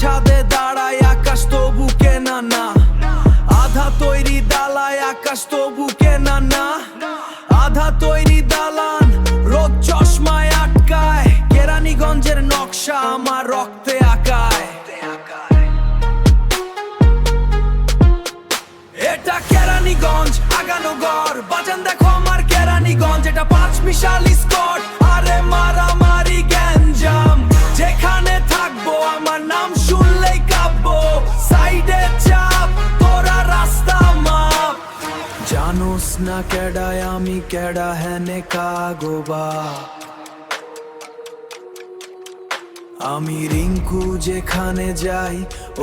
ছাদে দাঁড়ায় আকাশ তবু কেনা না, আধা তৈরি দালায় আকাশ তবু কেনা না, আধা তৈরি দালান রোদ চশমায় আটকায়, কেরানীগঞ্জের নকশা আমার রক্তে আঁকায়। এটা কেরানীগঞ্জ আগানো গড়, বাজান দেখো আমার কেরানীগঞ্জ, এটা পাঁচ মিশালি স্কট, আরে মারামারি গ্যাঞ্জাম, যেখানে থাকবো আমার নাম শুনলেই কাঁপবো, সাইডে চাপ তোরা রাস্তা মাপ। জানোস না কেডায় আমি কেডা হেনে কাগোবা, আমি রিঙ্কু যেখানে যাই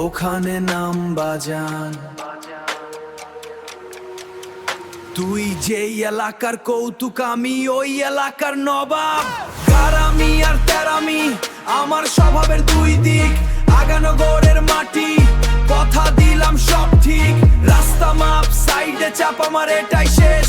ওখানে নাম বাজান, তুই যেই এলাকার কৌতুক আমি ওই এলাকার নবাব। গারামি আর তেরামি আমার স্বভাবের দুই দিক, আগানো গোড়ের মাটি কথা দিলাম সব ঠিক, রাস্তা মাপ সাইডে চাপ আমার এটাই শেষ